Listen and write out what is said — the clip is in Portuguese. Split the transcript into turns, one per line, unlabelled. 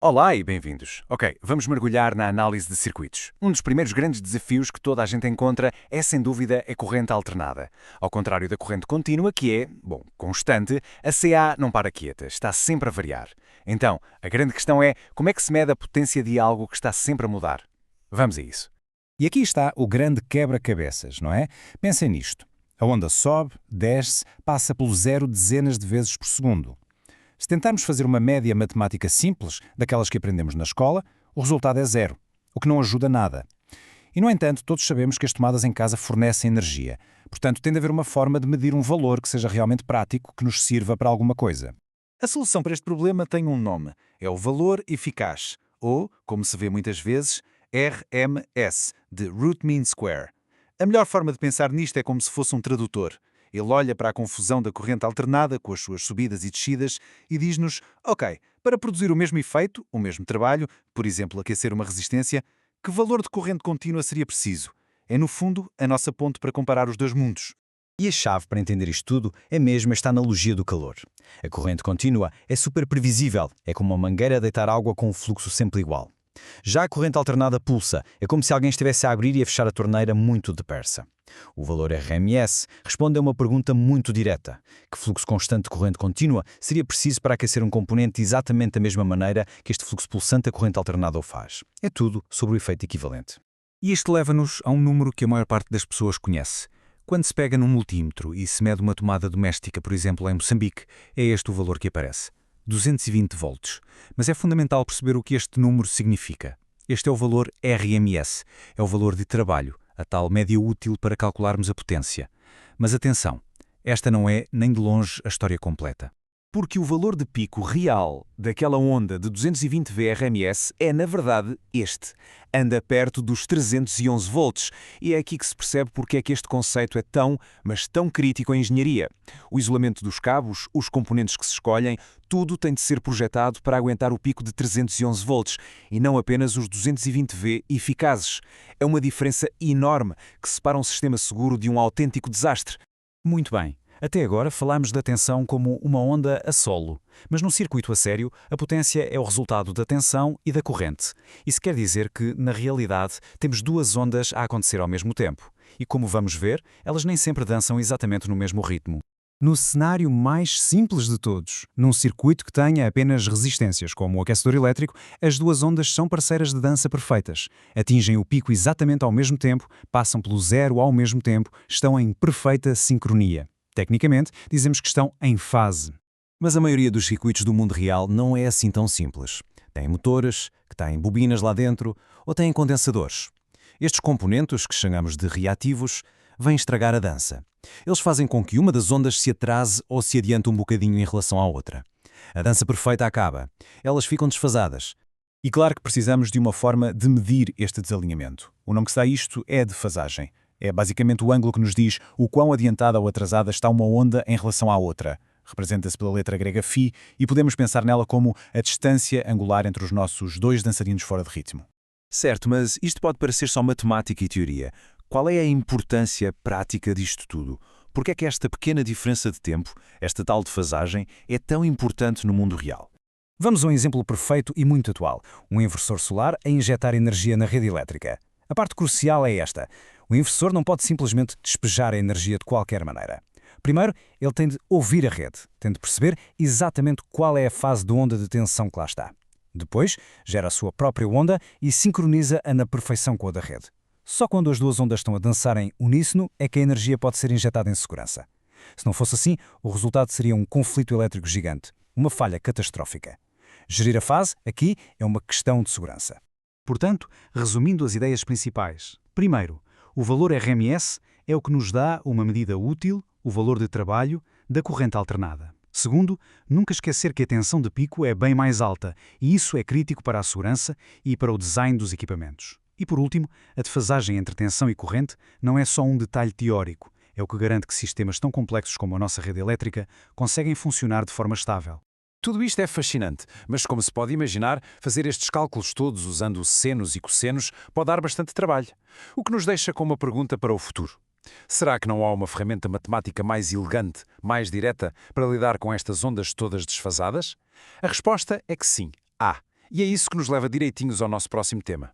Olá e bem-vindos. Ok, vamos mergulhar na análise de circuitos. Um dos primeiros grandes desafios que toda a gente encontra é, sem dúvida, a corrente alternada. Ao contrário da corrente contínua, que é, bom, constante, a CA não para quieta, está sempre a variar. Então, a grande questão é como é que se mede a potência de algo que está sempre a mudar? Vamos a isso.
E aqui está o grande quebra-cabeças, não é? Pensem nisto. A onda sobe, desce, passa pelo zero dezenas de vezes por segundo. Se tentarmos fazer uma média matemática simples, daquelas que aprendemos na escola, o resultado é zero, o que não ajuda nada. E, no entanto, todos sabemos que as tomadas em casa fornecem energia. Portanto, tem de haver uma forma de medir um valor que seja realmente prático, que nos sirva para alguma coisa.
A solução para este problema tem um nome. É o valor eficaz, ou, como se vê muitas vezes, RMS, de Root Mean Square. A melhor forma de pensar nisto é como se fosse um tradutor. Ele olha para a confusão da corrente alternada, com as suas subidas e descidas, e diz-nos, ok, para produzir o mesmo efeito, o mesmo trabalho, por exemplo, aquecer uma resistência, que valor de corrente contínua seria preciso? É, no fundo, a nossa ponte para comparar os dois mundos.
E a chave para entender isto tudo é mesmo esta analogia do calor. A corrente contínua é super previsível, é como uma mangueira a deitar água com um fluxo sempre igual. Já a corrente alternada pulsa, é como se alguém estivesse a abrir e a fechar a torneira muito depressa. O valor RMS responde a uma pergunta muito direta. Que fluxo constante de corrente contínua seria preciso para aquecer um componente exatamente da mesma maneira que este fluxo pulsante da corrente alternada o faz? É tudo sobre o efeito equivalente.
E isto leva-nos a um número que a maior parte das pessoas conhece. Quando se pega num multímetro e se mede uma tomada doméstica, por exemplo, em Moçambique, é este o valor que aparece. 220 volts. Mas é fundamental perceber o que este número significa. Este é o valor RMS, é o valor de trabalho, a tal média útil para calcularmos a potência. Mas atenção, esta não é, nem de longe, a história completa.
Porque o valor de pico real daquela onda de 220 VRMS é, na verdade, este. Anda perto dos 311 volts. E é aqui que se percebe porque é que este conceito é tão, mas tão crítico em engenharia. O isolamento dos cabos, os componentes que se escolhem, tudo tem de ser projetado para aguentar o pico de 311 volts e não apenas os 220 V eficazes. É uma diferença enorme que separa um sistema seguro de um autêntico desastre.
Muito bem. Até agora falámos da tensão como uma onda a solo, mas num circuito a sério, a potência é o resultado da tensão e da corrente. Isso quer dizer que, na realidade, temos duas ondas a acontecer ao mesmo tempo. E como vamos ver, elas nem sempre dançam exatamente no mesmo ritmo. No cenário mais simples de todos, num circuito que tenha apenas resistências, como o aquecedor elétrico, as duas ondas são parceiras de dança perfeitas. Atingem o pico exatamente ao mesmo tempo, passam pelo zero ao mesmo tempo, estão em perfeita sincronia. Tecnicamente, dizemos que estão em fase.
Mas a maioria dos circuitos do mundo real não é assim tão simples. Tem motores, que têm bobinas lá dentro, ou têm condensadores. Estes componentes, que chamamos de reativos, vêm estragar a dança. Eles fazem com que uma das ondas se atrase ou se adiante um bocadinho em relação à outra. A dança perfeita acaba. Elas ficam desfasadas. E claro que precisamos de uma forma de medir este desalinhamento. O nome que se dá a isto é defasagem. É basicamente o ângulo que nos diz o quão adiantada ou atrasada está uma onda em relação à outra. Representa-se pela letra grega φ e podemos pensar nela como a distância angular entre os nossos dois dançarinos fora de ritmo. Certo, mas isto pode parecer só matemática e teoria. Qual é a importância prática disto tudo? Por que é que esta pequena diferença de tempo, esta tal defasagem, é tão importante no mundo real?
Vamos a um exemplo perfeito e muito atual. Um inversor solar a injetar energia na rede elétrica. A parte crucial é esta. O inversor não pode simplesmente despejar a energia de qualquer maneira. Primeiro, ele tem de ouvir a rede, tem de perceber exatamente qual é a fase de onda de tensão que lá está. Depois, gera a sua própria onda e sincroniza-a na perfeição com a da rede. Só quando as duas ondas estão a dançar em uníssono é que a energia pode ser injetada em segurança. Se não fosse assim, o resultado seria um conflito elétrico gigante, uma falha catastrófica. Gerir a fase, aqui, é uma questão de segurança.
Portanto, resumindo as ideias principais. Primeiro, o valor RMS é o que nos dá uma medida útil, o valor de trabalho, da corrente alternada. Segundo, nunca esquecer que a tensão de pico é bem mais alta e isso é crítico para a segurança e para o design dos equipamentos. E por último, a defasagem entre tensão e corrente não é só um detalhe teórico, é o que garante que sistemas tão complexos como a nossa rede elétrica conseguem funcionar de forma estável.
Tudo isto é fascinante, mas como se pode imaginar, fazer estes cálculos todos usando senos e cossenos pode dar bastante trabalho. O que nos deixa com uma pergunta para o futuro. Será que não há uma ferramenta matemática mais elegante, mais direta, para lidar com estas ondas todas desfasadas? A resposta é que sim, há.
E é isso que nos leva direitinhos ao nosso próximo tema.